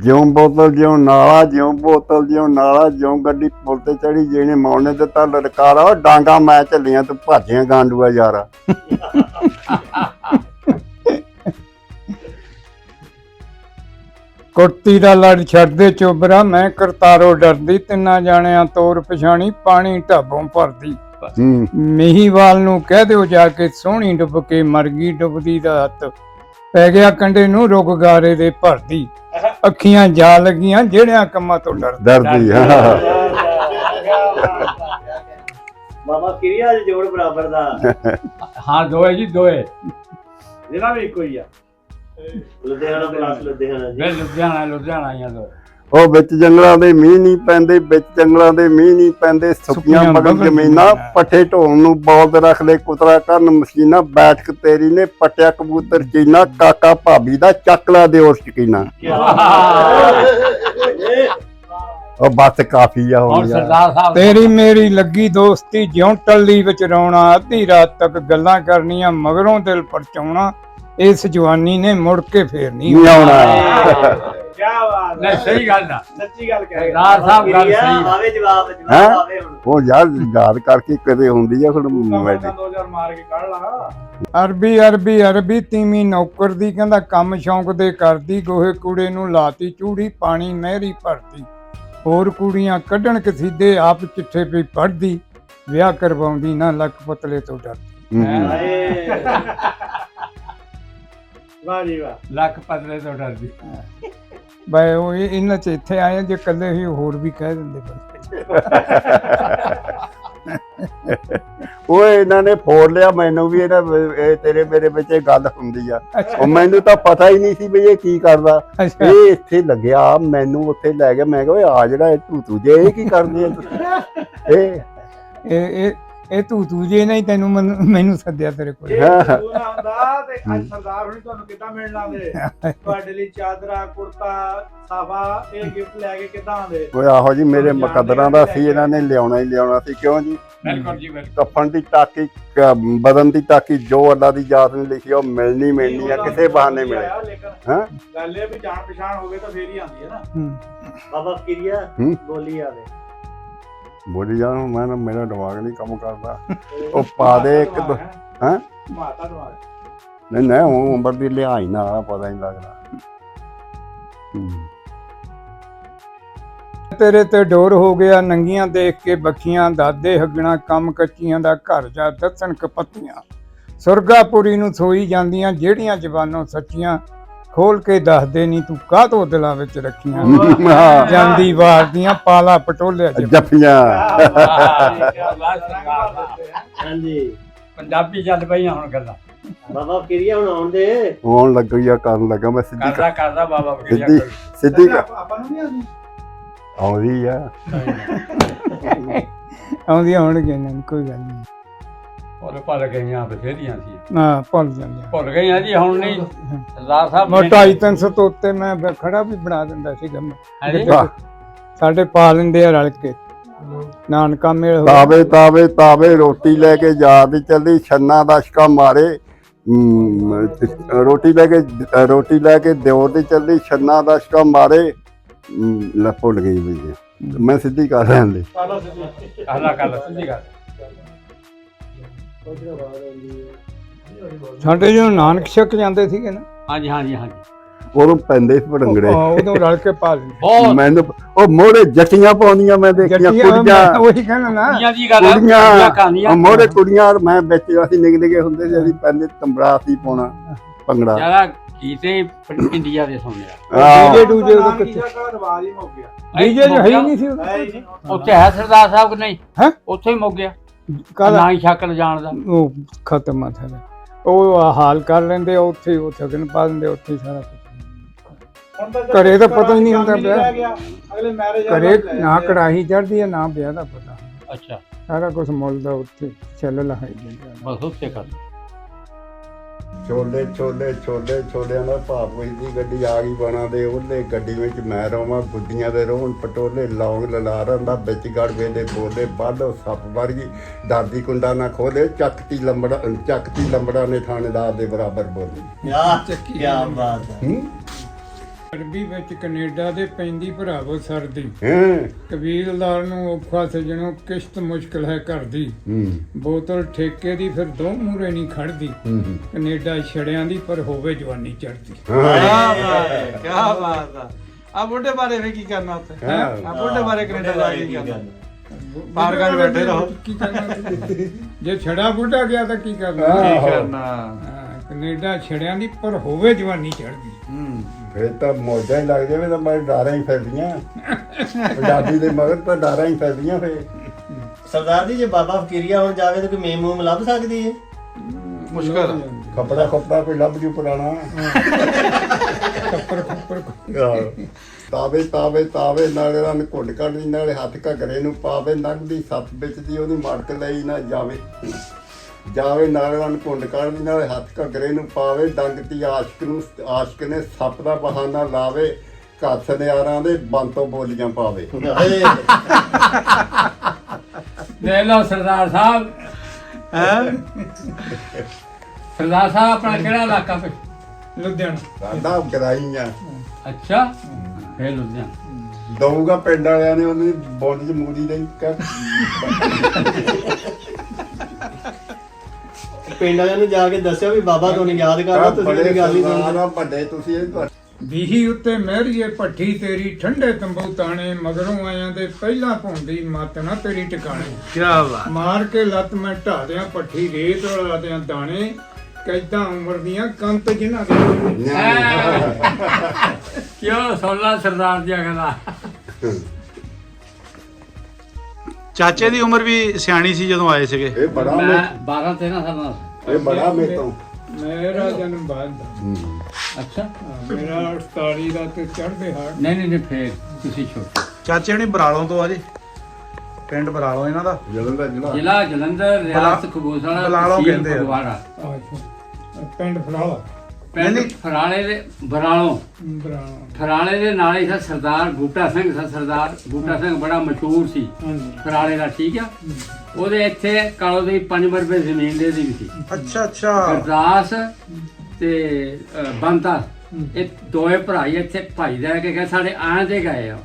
ਜਿਉਂ ਬੋਤਲ ਜਿਉਂ ਨਾਲਾ ਜਿਉਂ ਬੋਤਲ ਜਿਉਂ ਨਾਲਾ ਜਿਉਂ ਗੱਡੀ ਪੁਲ ਤੇ ਚੜੀ ਜਿਹਨੇ ਮੌਨੇ ਦਿੱਤਾ ਲੜਕਾਰਾ ਉਹ ਡਾਂਗਾ ਮੈਂ ਚੱਲੀਆਂ ਤੂੰ ਭਾਜੀਆਂ ਗਾਂਡੂਆ ਯਾਰਾ। ਕੁੱਤੀ ਦਾ ਲੜ ਛੱਡਦੇ ਚੋਬਰਾ ਮੈਂ ਕਰਤਾਰੋ ਡਰਦੀ ਤਿੰਨਾਂ ਜਾਣਿਆਂ ਤੋਰ ਪਛਾਣੀ ਪਾਣੀ ਢਾਬੋਂ ਭਰਦੀ। ਮਹੀਵਾਲ ਨੂੰ ਕਹਿ ਦਿਓ ਜਾ ਕੇ ਸੋਹਣੀ ਡੁੱਬ ਕੇ ਮਰ ਗਈ ਡੁੱਬਦੀ ਦਾ ਹੱਥ ਪੈ ਗਿਆ ਕੰਡੇ ਨੂੰ ਰੁਕ ਗਾਰੇ ਦੇ ਭਰਦੀ। ਅੱਖੀਆਂ ਜਾ ਲੱਗੀਆਂ ਜਿਹੜਿਆਂ ਕੰਮਾਂ ਤੋਂ ਡਰਦੀ। ਬਾਬਾ ਕਿਰਿਆ ਜੋੜ ਬਰਾਬਰ ਦਾ। ਹਾਂ ਦੋਏ ਜੀ ਦੋਏ ਜਿਹੜਾ ਵੀ ਇੱਕੋ ਹੀ ਆ। ਲੁਧਿਆਣਾ ਪਲੱਸ ਲੁਧਿਆਣਾ ਜੀ। ਲੁਧਿਆਣਾ ਹੀ ਆ ਦੋਏ। ਉਹ ਵਿੱਚ ਜੰਗਲਾਂ ਦੇ ਮੀਂਹ ਨਹੀਂ ਪੈਂਦੇ ਵਿੱਚ ਜੰਗਲਾਂ ਦੇ ਮੀਂਹ ਨਹੀਂ ਪੈਂਦੇ ਸੁੱਕੀਆਂ ਮਗਰ ਜ਼ਮੀਨਾਂ ਪੱਠੇ ਢੋਣ ਨੂੰ ਬੌਲਦ ਰੱਖ ਲੈ ਕੁਤਰਾ ਕਰਨ ਮਸ਼ੀਨਾਂ ਬੈਠ ਕੇ ਤੇਰੀ ਨੇ ਪਟਿਆ ਕਬੂਤਰ ਚੀਨਾ ਕਾਕਾ ਭਾਬੀ ਦਾ ਚੱਕਲਾ ਦੇ ਉਸ ਸ਼ਕੀਨਾ। ਉਹ ਬਸ ਕਾਫੀ ਆ ਹੁਣ ਸਰਦਾਰ ਸਾਹਿਬ ਤੇਰੀ ਮੇਰੀ ਲੱਗੀ ਦੋਸਤੀ ਜਿਉਂ ਟੱਲੀ ਵਿੱਚ ਰੌਣਾ ਅੱਧੀ ਰਾਤ ਤੱਕ ਗੱਲਾਂ ਕਰਨੀਆਂ ਮਗਰੋਂ ਦਿਲ ਪਰਚਾਉਣਾ ਇਸ ਜਵਾਨੀ ਨੇ ਮੁੜ ਕੇ ਫੇਰ ਨਹੀਂ ਆਉਣਾ। ਕਿਆ ਬਾਤ ਨਹੀਂ ਸਹੀ ਗੱਲ ਆ ਸੱਚੀ ਗੱਲ ਕਹਿ ਸਰਦਾਰ ਸਾਹਿਬ ਗੱਲ ਸਹੀ ਆਵੇ ਜਵਾਬ ਆਵੇ ਹੁਣ। ਉਹ ਯਾਰ ਯਾਦ ਕਰਕੇ ਕਦੇ ਹੁੰਦੀ ਆ ਹੁਣ 2000 ਮਾਰ ਕੇ ਕੱਢ ਲਾ। ਅਰਬੀ ਅਰਬੀ ਅਰਬੀ ਤੀਵੀਂ ਨੌਕਰ ਦੀ ਕਹਿੰਦਾ ਕੰਮ ਸ਼ੌਂਕ ਦੇ ਕਰਦੀ ਗੋਹੇ ਕੂੜੇ ਨੂੰ ਲਾਤੀ ਚੂੜੀ ਪਾਣੀ ਮਹਿਰੀ ਭਰਦੀ। ਹੋਰ ਕੁੜੀਆਂ ਕੱਢਣ ਕਸੀਦੇ ਆਪ ਚਿੱਠੇ ਪਈ ਪੜਦੀ ਵਿਆਹ ਕਰਵਾਉਂਦੀ ਨਾ ਲੱਕ ਪਤਲੇ ਤੋਂ ਡਰਦੀ। ਵਾਹ ਜੀ ਵਾਹ। ਲੱਕ ਪਤਲੇ ਤੋਂ ਡਰਦੀ। ਬਈ ਉਹ ਇਹਨਾਂ ਚ ਇੱਥੇ ਆਏ ਜੇ ਕੱਲੇ ਹੀ ਹੋਰ ਵੀ ਕਹਿ ਦਿੰਦੇ ਉਹ ਇਹਨਾਂ ਨੇ ਫੋੜ ਲਿਆ ਮੈਨੂੰ ਵੀ ਇਹ ਤੇਰੇ ਮੇਰੇ ਵਿੱਚ ਇਹ ਗੱਲ ਹੁੰਦੀ ਆ। ਉਹ ਮੈਨੂੰ ਤਾਂ ਪਤਾ ਹੀ ਨਹੀਂ ਸੀ ਵੀ ਇਹ ਕੀ ਕਰਦਾ। ਇਹ ਇੱਥੇ ਲੱਗਿਆ ਮੈਨੂੰ ਉੱਥੇ ਲੈ ਗਿਆ ਮੈਂ ਕਿਹਾ ਆ ਜਿਹੜਾ ਇਹ ਤੂੰ ਜੇ ਇਹ ਕੀ ਕਰਦੇ ਆ ਤੁਸੀਂ ਇਹ ਤੂੰ ਜੇ ਨਹੀਂ ਤੈਨੂੰ ਮੈਨੂੰ ਸੱਦਿਆ ਤੇਰੇ ਕੋਲ। ਤੂੰ ਨਾ ਹੁੰਦਾ ਤੇ ਅੱਜ ਸਰਦਾਰ ਹੁਣੀ ਤੁਹਾਨੂੰ ਕਿੱਦਾਂ ਮਿਲਣ ਆਉਂਦੇ ਤੁਹਾਡੇ ਲਈ ਚਾਦਰਾ ਕੁੜਤਾ ਸਾਫਾ ਇਹ ਗਿਫਟ ਲੈ ਕੇ ਕਿੱਦਾਂ ਆਉਂਦੇ। ਓਏ ਆਹੋ ਜੀ ਮੇਰੇ ਮੁਕੱਦਰਾਂ ਦਾ ਸੀ ਇਹਨਾਂ ਨੇ ਲਿਆਉਣਾ ਹੀ ਲਿਆਉਣਾ ਸੀ ਕਿਉਂ ਜੀ। ਬਿਲਕੁਲ ਜੀ ਬਿਲਕੁਲ। ਕਫਨ ਦੀ ਟਾਕੀ ਬਦਨ ਦੀ ਟਾਕੀ ਜੋ ਅੱਲਾ ਦੀ ਜਾਤ ਨੇ ਲਿਖੀ ਉਹ ਮਿਲਣੀ ਆ ਕਿਸੇ ਬਹਾਨੇ ਮਿਲੇ। ਹਾਂ ਗੱਲ ਇਹ ਵੀ ਜਾਣ ਪਛਾਣ ਹੋਵੇ ਤਾਂ ਫੇਰ ਹੀ ਆਉਂਦੀ ਹੈ ਨਾ। ਬਾਬਾ ਕਿਰਿਆ ਬੋਲੀ ਆਵੇ ਬੋਲੀ ਜਾਣ ਮੈਂ ਮੇਰਾ ਦਿਮਾਗ ਨਹੀਂ ਕੰਮ ਕਰਦਾ। ਉਹ ਪਾ ਦੇ ਇੱਕ ਹਾਂ ਮਾਤਾ ਦਿਮਾਗ ਨਹੀਂ ਉਹ ਉਮਰ ਦੀ ਲਿਹਾਈ ਨਾਲ ਪਤਾ ਨਹੀਂ ਲੱਗਦਾ। ਤੇਰੇ ਤੇ ਡੋਰ ਹੋ ਗਿਆ ਨੰਗੀਆਂ ਦੇਖ ਕੇ ਬੱਖੀਆਂ ਦਾਦੇ ਹੱਗਣਾ ਕੰਮ ਕੱਚੀਆਂ ਦਾ ਘਰ ਜਾ ਦੱਸਣ ਕਪੱਤੀਆਂ ਸੁਰਗਾਪੁਰੀ ਨੂੰ ਸੋਈ ਜਾਂਦੀਆਂ ਜਿਹੜੀਆਂ ਜ਼ਬਾਨੋਂ ਸੱਚੀਆਂ ਖੋਲ ਕੇ ਦੱਸਦੇ ਨਹੀਂ ਤੂੰ ਕਾਹਤੋਂ ਦਿਲਾਂ ਵਿੱਚ ਰੱਖੀਆਂ ਜਾਂਦੀ ਵਾਰ ਦੀਆਂ ਪਾਲਾ ਪਟੋਲਿਆ ਜੱਫੀਆਂ। ਹਾਂਜੀ ਪੰਜਾਬੀ ਚੱਲ ਪਈਆਂ ਹੁਣ ਗੱਲਾਂ। ਬਾਬਾ ਕਿਰਿਆ ਹੁਣ ਆਉਂਦੇ ਆਉਣ ਲੱਗੀ ਆ ਕਰਨ ਲੱਗਾ ਮੈਂ ਸਿੱਧੀ ਕਰਦਾ ਬਾਬਾ ਸਿੱਧੀ ਆਪਾਂ ਨੂੰ ਨਹੀਂ ਆਉਂਦੀ ਆਉਂਦੀ ਆ ਆਉਂਦੀਆਂ ਹੋਣਗੀਆਂ ਇਹਨਾਂ ਕੋਈ ਗੱਲ ਨਹੀਂ। ਉਹ ਭੁੱਲ ਗਈਆਂ ਬਥੇਰੀਆਂ ਸੀ। ਹਾਂ ਭੁੱਲ ਜਾਂਦੀਆਂ ਭੁੱਲ ਗਈਆਂ ਜੀ ਹੁਣ ਨਹੀਂ। ਸਰਦਾਰ ਸਾਹਿਬ 250-300 ਤੋਂ ਉੱਤੇ ਮੈਂ ਖੜਾ ਵੀ ਬਣਾ ਦਿੰਦਾ ਸੀਗਾ ਸਾਡੇ ਪਾ ਲੈਂਦੇ ਆ ਰਲ ਕੇ ਨਾਨਕਾ ਮੇਲ ਤਾਵੇ ਰੋਟੀ ਲੈ ਕੇ ਜਾਦੀ ਚੱਲੀ ਛੰਨਾ ਦਸ਼ਕਾ ਮਾਰੇ ਰੋਟੀ ਲੈ ਕੇ ਦਿਓਰ ਦੀ ਚੱਲੀ ਛੰਨਾ ਦਸ਼ਕਾ ਮਾਰੇ ਭੁੱਲ ਗਈ ਵੀ ਮੈਂ ਸਿੱਧੀ ਕਰ ਰਿਹਾ ਹਾਂ ਸਿੱਧੀ ਕਰ। ਸਾਡੇ ਜਦੋਂ ਨਾਨਕ ਛਕ ਜਾਂਦੇ ਸੀਗੇ ਨਾ ਹਾਂਜੀ ਹਾਂਜੀ ਹਾਂਜੀ ਉਦੋਂ ਪੈਂਦੇ ਸੀ ਭੜੰਗੜੇ ਉਦੋਂ ਰਲ ਕੇ ਪਾ ਲੈਂਦੇ। ਮੈਨੂੰ ਉਹ ਮੋੜੇ ਜੱਟੀਆਂ ਪਾਉਂਦੀਆਂ ਮੈਂ ਦੇਖੀਆਂ ਕੁੜੀਆਂ ਉਹੀ ਕਹਿਣਾ ਨਾ ਕੁੜੀਆਂ ਮੋੜੇ ਕੁੜੀਆਂ ਮੈਂ ਵਿੱਚ ਅਸੀਂ ਨਿੱਕੇ ਹੁੰਦੇ ਸੀ ਅਸੀਂ ਪੈਂਦੇ ਤੰਬੜਾ ਸੀ ਪਾਉਣਾ ਭੰਗੜਾ ਯਾਰਾ ਕੀਤੇ ਇੰਡੀਆ ਦੇ ਸੁਣਿਆ ਡੀਜੇ ਦੂਜੇ ਉਦੋਂ ਕਿੱਥੇ ਰਿਵਾਜ ਹੀ ਮੁੱਕ ਗਿਆ। ਡੀਜੇ ਜੋ ਹੈ ਹੀ ਨਹੀਂ ਸੀ ਉੱਥੇ ਹੈ ਸਰਦਾਰ ਸਾਹਿਬ ਕਿ ਨਹੀਂ ਹੈ ਉੱਥੇ ਹੀ ਮੁੱਕ ਗਿਆ ਕਾਹਦਾ ਹੀ ਸ਼ਕਲ ਜਾਣਦਾ ਉਹ ਖਤਮ ਆ ਥਾ ਉਹ ਹਾਲ ਕਰ ਲੈਂਦੇ ਉੱਥੇ ਉਹ ਥਗਨ ਪਾ ਦਿੰਦੇ ਉੱਥੇ ਸਾਰਾ ਕੁਝ। ਘਰੇ ਤਾਂ ਪਤਾ ਹੀ ਨਹੀਂ ਹੁੰਦਾ ਪਿਆ ਅਗਲੇ ਮੈਰਿਜ ਘਰੇ ਨਾ ਕੜਾਹੀ ਚੜਦੀ ਹੈ ਨਾ ਵਿਆਹ ਦਾ ਪਤਾ। ਅੱਛਾ ਸਾਰਾ ਕੁਝ ਮੁੱਲ ਦਾ ਉੱਥੇ ਚੱਲ ਲਹਾਈ ਦਿੰਦੇ ਬਸ ਉੱਥੇ ਕਰ ਛੋਲੇ ਛੋਲਿਆਂ ਦਾ ਭਾਪ ਹੋਈ ਦੀ ਗੱਡੀ ਆ ਗਈ ਬਣਾ ਦੇ ਉਹਨੇ ਗੱਡੀ ਵਿੱਚ ਮੈਂ ਰਵਾਂ ਗੁੱਡੀਆਂ ਦੇ ਰੋਣ ਪਟੋਲੇ ਲੌਂਗ ਲਲਾਰਾਂ ਦਾ ਵਿੱਚ ਗੜਵੇ ਦੇ ਬੋਲੇ ਬਾਲੋ ਸੱਪ ਵਰਗੀ ਦਾਦੀ ਕੁੰਡਾ ਨਾ ਖੋਲੇ ਚੱਕਤੀ ਲੰਬੜਾ ਨੇ ਥਾਣੇਦਾਰ ਦੇ ਬਰਾਬਰ ਬੋਲੀ। ਕੀ ਬਾਤ ਹੈ। ਅਰਬੀ ਵਿੱਚ ਕੈਨੇਡਾ ਦੇ ਪੈਂਦੀ ਭਰਾਵੋ ਸਰਦੀ ਹਾਂ ਕਬੀਲਦਾਰ ਨੂੰ ਔਖਾ ਸਜਣੋ ਕਿਸ਼ਤ ਮੁਸ਼ਕਲ ਹੈ ਘਰ ਦੀ ਬੋਤਲ ਠੇਕੇ ਦੀ ਫਿਰ ਦੋ ਮੂਰੇ ਨਹੀਂ ਖੜਦੀ ਕੈਨੇਡਾ ਛੜਿਆਂ ਦੀ ਪਰ ਹੋਵੇ ਜਵਾਨੀ ਚੜਦੀ ਕੀ ਬਾਤ ਆ ਬੁੱਢੇ ਬਾਰੇ ਵੀ ਕੀ ਕਰਨਾ ਉੱਥੇ ਆ ਬੁੱਢੇ ਬਾਰੇ ਕੈਨੇਡਾ ਜਾ ਕੇ ਕੀ ਕਰਨਾ ਪਾਰ ਕਰ ਬੈਠੇ ਰਹੋ ਕੀ ਕਰਨਾ ਜੇ ਛੜਾ ਬੁੱਢਾ ਗਿਆ ਤਾਂ ਕੀ ਕਰਨਾ ਹਾਂ, ਕੈਨੇਡਾ ਛੜਿਆਂ ਦੀ ਪਰ ਹੋਵੇ ਜਵਾਨੀ ਚੜਦੀ ਫਿਰ ਤਾਂ ਮੌਜਾਂ ਹੀ ਲੱਗ ਜਾਵੇ ਤਾਂ ਮੈਂ ਡਾਰਾਂ ਹੀ ਫਿਰਦੀਆਂ ਪੰਜਾਬੀ ਦੇ ਮਗਰ ਤਾਂ ਡਾਰਾਂ ਹੀ ਫਿਰਦੀਆਂ ਫੇਰ ਸਰਦਾਰ ਜੀ ਜੇ ਬਾਬਾ ਫਕੀਰੀਆ ਹੁਣ ਜਾਵੇ ਤਾਂ ਕੋਈ ਮੇਮ ਮੂਮ ਲੱਭ ਸਕਦੀ ਹੈ? ਮੁਸ਼ਕਲ ਕੱਪੜਾ ਕੋਈ ਲੱਭ ਜੂ ਪੁਰਾਣਾ ਕੱਪੜ ਤਾਵੇ ਨਾਲੇ ਰਨ ਘੁੱਟ ਕੱਢਦੀ ਨਾਲੇ ਹੱਥ ਘਗਰੇ ਨੂੰ ਪਾਵੇ ਨੰਗਦੀ ਸੱਤ ਵਿੱਚ ਦੀ ਉਹਦੀ ਮੜਕ ਲਈ ਨਾ ਜਾਵੇ ਨਾਲੇ ਰਨ ਘੁੰਡ ਕੱਢਦੀ ਨਾਲੇ ਹੱਥ ਘਗਰੇ ਨੂੰ ਪਾਵੇ ਡੰਗਤੀ ਆਸ਼ਕ ਨੇ ਸੱਪ ਦਾ ਬਹਾਨਾ ਲਾਵੇ ਘਰ ਸੁਨਿਆਰਾਂ ਦੇ ਬੰਦ ਤੋਂ ਬੋਲੀਆਂ ਪਾਵੇ ਲੈ ਲਓ ਸਰਦਾਰ ਸਾਹਿਬ ਸਰਦਾਰ ਸਾਹਿਬ ਆਪਣਾ ਕਿਹੜਾ ਇਲਾਕਾ ਪੇ ਲੁਧਿਆਣਾ ਸਾਡਾ ਗਰਾਈਆਂ ਅੱਛਾ ਫੇਰ ਲੁਧਿਆਣਾ ਦਊਗਾ ਪਿੰਡ ਵਾਲਿਆਂ ਨੇ ਉਹਨੇ ਬੋਲੀ ਚ ਮੂਰੀ ਦੇ ਪਿੰਡ ਵਾਲਿਆਂ ਨੂੰ ਜਾ ਕੇ ਦੱਸਿਓ ਵੀ ਬਾਬਾ ਤੁਹਾਨੂੰ ਯਾਦ ਕਰਦਾ ਤੁਸੀਂ ਬੜੇ ਇਹ ਗੱਲ ਹੀ ਸੁਣਦੇ ਸਰਦਾਰ ਵੱਡੇ ਤੁਸੀਂ ਇਹ ਬੀਹੀ ਉੱਤੇ ਮਹਿਰੀਏ ਭੱਠੀ ਤੇਰੀ ਠੰਡੇ ਤੰਬੂ ਤਾਣੇ ਮਗਰੋਂ ਆਇਆਂ ਦੇ ਪਹਿਲਾਂ ਭੁੰਦੀ ਮੱਤ ਨਾ ਤੇਰੀ ਟਿਕਾਣੇ ਕੀ ਬਾਤ ਮਾਰ ਕੇ ਲੱਤ ਮੈਂ ਢਾ ਦਿਆਂ ਭੱਠੀ ਰੇਤ ਰਲਾ ਦਿਆਂ ਦਾਣੇ ਕੈਦਾਂ ਉਮਰ ਦੀਆਂ ਕੰਤ ਜਿਨ੍ਹਾਂ ਦੇ ਕਿਉਂ ਸੋਲਾ ਸਰਦਾਰ ਦੀਆਂ ਗੱਲਾਂ ਚਾਚੇ ਦੀ ਉਮਰ ਵੀ ਸਿਆਣੀ ਸੀ ਜਦੋਂ ਆਏ ਸੀਗੇ ਇਹ ਬੜਾ ਮੈਂ 12 13 ਸਾਲਾਂ ਦਾ ਇਹ ਬੜਾ ਮੇਰੇ ਤੋਂ ਮੇਰਾ ਜਨਮ ਬਾਅਦ ਦਾ ਅੱਛਾ ਮੇਰਾ 48 ਦਾ ਤੇ ਚੜ੍ਹਦੇ ਹਾੜ ਨਹੀਂ ਫੇਰ ਤੁਸੀਂ ਛੋਟੇ ਚਾਚੇ ਹਣੀ ਬਰਾਲੋਂ ਤੋਂ ਆ ਜੀ ਪਿੰਡ ਬਰਾਲੋਂ ਇਹਨਾਂ ਦਾ ਜਲੰਧਰ ਜ਼ਿਲ੍ਹਾ ਜਲੰਧਰ ਰਿਆਸਤ ਕਪੂਰਥਲਾ ਬਲਾਲੋਂ ਤਹਿਸੀਲ ਕਹਿੰਦੇ ਆ। ਫਗਵਾੜਾ। ਪਿੰਡ ਫਲਾਵਾ ਪਿੰਡ ਫਰਾਲੇ ਦੇ ਬਰਾਲੋਂ ਬਰਾਣਾ ਫਰਾਲੇ ਦੇ ਨਾਲ ਹੀ ਸੀ ਸਰਦਾਰ ਬੂਟਾ ਸਿੰਘ ਸੀ। ਸਰਦਾਰ ਬੂਟਾ ਸਿੰਘ ਬੜਾ ਮਸ਼ਹੂਰ ਸੀ ਹਾਂਜੀ ਫਰਾਲੇ ਦਾ, ਠੀਕ ਆ। ਉਹਦੇ ਇੱਥੇ ਕਾਲੋ ਦੀ 5 ਮਰਬੇ ਜ਼ਮੀਨ ਦੇ ਦੀ ਵੀ ਸੀ। ਅੱਛਾ ਅੱਛਾ ਗੁਰਦਾਸ ਤੇ ਬੰਤਾ ਇਹ ਦੋਏ ਭਰਾ ਹੀ ਇੱਥੇ ਭਾਈ ਰਹਿ ਕੇ ਗਏ, ਸਾਡੇ ਆਂ ਤੇ ਗਏ ਆ।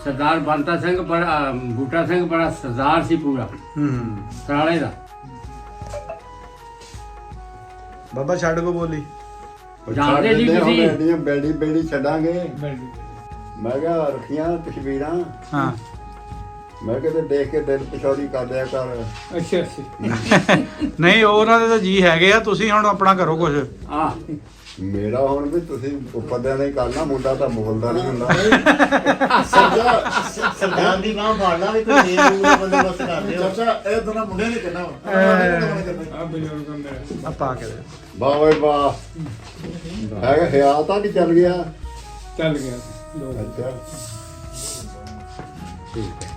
ਸਰਦਾਰ ਬੰਤਾ ਸਿੰਘ ਬੜਾ ਬੂਟਾ ਸਿੰਘ ਬੜਾ ਸਰਦਾਰ ਸੀ ਪੂਰਾ ਫਰਾਲੇ ਦਾ। ਬਾਬਾ ਛੱਡ ਕੋ ਬੋਲੀ ਜਾਣਦੇ ਜੀ ਤੁਸੀਂ? ਇਹਦੀਆਂ ਬੇੜੀ ਛੱਡਾਂਗੇ ਬੈਠੀ ਮੈਂ ਕਿਹਾ ਰੱਖੀਆਂ ਤਸਵੀਰਾਂ ਹਾਂ ਮੈਂ ਕਿਹਾ ਦੇਖ ਕੇ ਦਿਲ ਪਿਛੋੜੀ ਕਰ ਦਿਆ ਕਰ ਅੱਛਾ ਨਹੀਂ ਉਹਨਾਂ ਦੇ ਤਾਂ ਜੀ ਹੈਗੇ ਆ, ਤੁਸੀਂ ਹੁਣ ਆਪਣਾ ਕਰੋ ਕੁਝ। ਆ ਮੇਰਾ ਹੁਣ ਵੀ ਤੁਸੀਂ ਉੱਪਰਦਿਆਂ ਦਾ ਹੀ ਕਰਨਾ, ਮੁੰਡਾ ਤਾਂ ਬੋਲਦਾ ਨਹੀਂ ਹੁੰਦਾ। ਸਰਦਾਰ ਦੀ ਬਾਹ ਫੜਨਾ ਵੀ ਕੋਈ ਮੇਮ ਮੂਮ ਦਾ ਬੰਦੋਬਸਤ ਕਰ ਦਿਓ ਇਹ ਦੋਨਾਂ ਮੁੰਡਿਆਂ ਨੇ ਕਰਨਾ ਆ ਬਜ਼ੁਰਗਾਂ ਮੇਰਾ ਆ ਪਾ ਕੇ ਦੇ ਵਾਹ ਓਏ ਵਾਹ ਹੈਗਾ ਹਿਆ ਤਾਂ ਕਿ ਚੱਲ ਗਿਆ ਚੱਲ ਗਿਆ ਲੋਕ ਅੱਛਾ ਠੀਕ ਹੈ।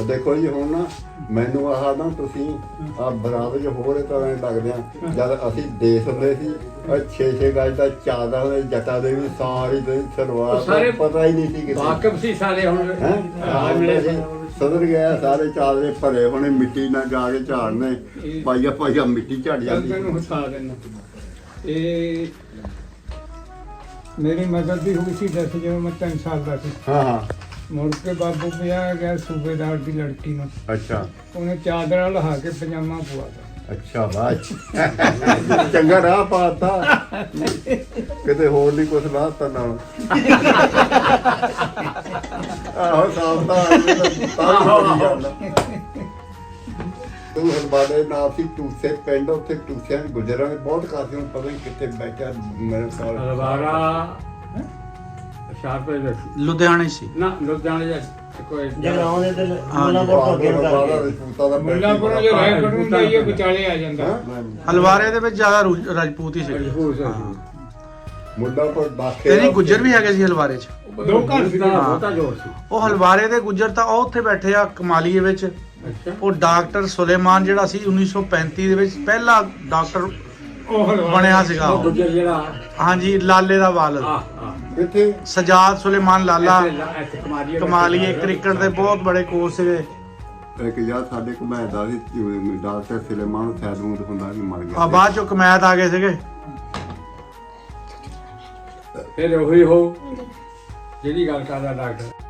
ਆ ਦੇਖੋ ਜੀ ਹੁਣ ਨਾ ਮੈਨੂੰ ਆਹ ਨਾ ਤੁਸੀਂ ਆ ਬਰਾਬਰ ਜੋ ਹੋਰ ਤਰ੍ਹਾਂ ਦੇ ਲੱਗਦੇ ਆ ਜਦ ਅਸੀਂ ਦੇਸ਼ ਹੁੰਦੇ ਸੀ 6 ਗਾਜ ਦਾ ਚਾਦਰ ਦੇ ਜੱਟਾਂ ਦੇ ਵੀ ਸਾਰੀ ਦੇ ਸਲਵਾਰ ਸਾਰੇ ਪਤਾ ਹੀ ਨਹੀਂ ਸੀ ਕਿਸੇ ਵਾਕਫ ਸੀ ਸਾਰੇ ਹੁਣ ਹੈ ਮਿਲੇ ਸੀ ਸਦਰ ਗਿਆ ਸਾਰੇ ਚਾਦਰੇ ਭਰੇ ਹੋਣੇ ਮਿੱਟੀ ਨਾਲ ਜਾ ਕੇ ਝਾੜਨੇ ਪਾਈਆ ਮਿੱਟੀ ਝੜ ਜਾਂਦੀ ਤੈਨੂੰ ਹਸਾ ਦੇਣਾ ਇਹ ਮੇਰੀ ਮਦਦ ਦੀ ਹੋਈ ਸੀ ਦੱਸ ਜਦੋਂ ਮੈਂ 3 ਸਾਲ ਦਾ ਸੀ। ਹਾਂ ਮੁੜ ਕੇ ਬਾਬੂ ਪਿਆ ਗਿਆ ਸੂਬੇਦਾਰ ਦੀ ਲੜਕੀ ਨੂੰ, ਅੱਛਾ ਉਹਨੇ ਚਾਦਰਾਂ ਲਹਾ ਕੇ ਪਜਾਮਾ ਪਵਾਤਾ। ਅੱਛਾ ਵਾਹ ਚੰਗਾ ਰਾਹ ਪਾਤਾ ਕਿਤੇ ਹੋਰ ਨਹੀਂ ਕੁਛ ਲਾਤਾ ਨਾਲ ਆਹੋ ਸਾਫ ਤੂੰ ਹਲਵਾੜੇ ਨਾਲ ਸੀ ਟੂਸੇ ਪਿੰਡ ਉੱਥੇ ਟੂਸਿਆਂ ਦੇ ਗੁਜਰਾਂ ਦੇ ਬਹੁਤ ਕਾਫੀ ਹੁਣ ਪਤਾ ਨਹੀਂ ਕਿੱਥੇ ਬੈਠਾ ਮੇਰੇ ਸਾਲ ਹਲਵਾਰਾ ਸ਼ਾਹਪੁਰ ਦੇ ਲੁਧਿਆਣੇ ਸੀ ਨਾ ਲੁਧਿਆਣੇ ਦੇ ਕੋਈ ਜਗਰਾਉਂ ਦੇ ਤੇ ਮੁੱਲਾਂਪੁਰ ਤੋਂ ਅੱਗੇ ਨੂੰ ਕਰਕੇ ਮੁੱਲਾਂਪੁਰ ਜੇ ਰਹਿ ਕਰੂੰ ਤਾਂ ਇਹ ਵਿਚਾਲੇ ਆ ਜਾਂਦਾ। ਹਲਵਾਰੇ ਦੇ ਵਿੱਚ ਜ਼ਿਆਦਾ ਰਾਜਪੂਤ ਹੀ ਸੀ। ਮੁੱਲਾਂਪੁਰ ਦਾਖੇ ਤੇਰੀ ਗੁੱਜਰ ਵੀ ਹੈਗੇ ਸੀ ਹਲਵਾਰੇ 'ਚ। ਦੋ ਘਰ ਸੀ। ਬਹੁਤਾ ਜ਼ੋਰ ਸੀ। ਉਹ ਹਲਵਾਰੇ ਦੇ ਗੁੱਜਰ ਤਾਂ ਉਹ ਉੱਥੇ ਬੈਠੇ ਆ ਕਮਾਲੀਏ ਵਿੱਚ। ਅੱਛਾ ਉਹ ਡਾਕਟਰ ਸੁਲੇਮਾਨ ਜਿਹੜਾ ਸੀ 1935 ਦੇ ਵਿੱਚ ਪਹਿਲਾ ਡਾਕਟਰ ਉਹ ਹਲਵਾ ਬਣਿਆ ਸੀਗਾ ਉਹ ਉਹ। ਦੂਜਾ ਜਿਹੜਾ ਹਾਂਜੀ ਲਾਲੇ ਦਾ ਵਾਲਦ ਆ ਕਿੱਥੇ ਸਜਾਦ ਸੁਲੇਮਾਨ ਲਾਲਾ ਇੱਥੇ ਕਮਾਲੀਏ ਕ੍ਰਿਕਟ ਦੇ ਬਹੁਤ ਬੜੇ ਕੋਚ ਸੀਗੇ। ਇੱਕ ਯਾਰ ਸਾਡੇ ਘੁਮੈਦਾ ਸੀ ਡਾਕਟਰ ਸੁਲੇਮਾਨ ਸੈਦੂਦ ਹੁੰਦਾ ਸੀ ਮਰ ਆ ਗਿਆ ਬਾਅਦ ਚੋਂ ਕਮੈਤ ਆ ਗਏ ਸੀਗੇ। ਫਿਰ ਉਹੀ ਹੋ ਜਿਹੜੀ ਗੱਲ ਕਰਦਾ ਡਾਕਟਰ।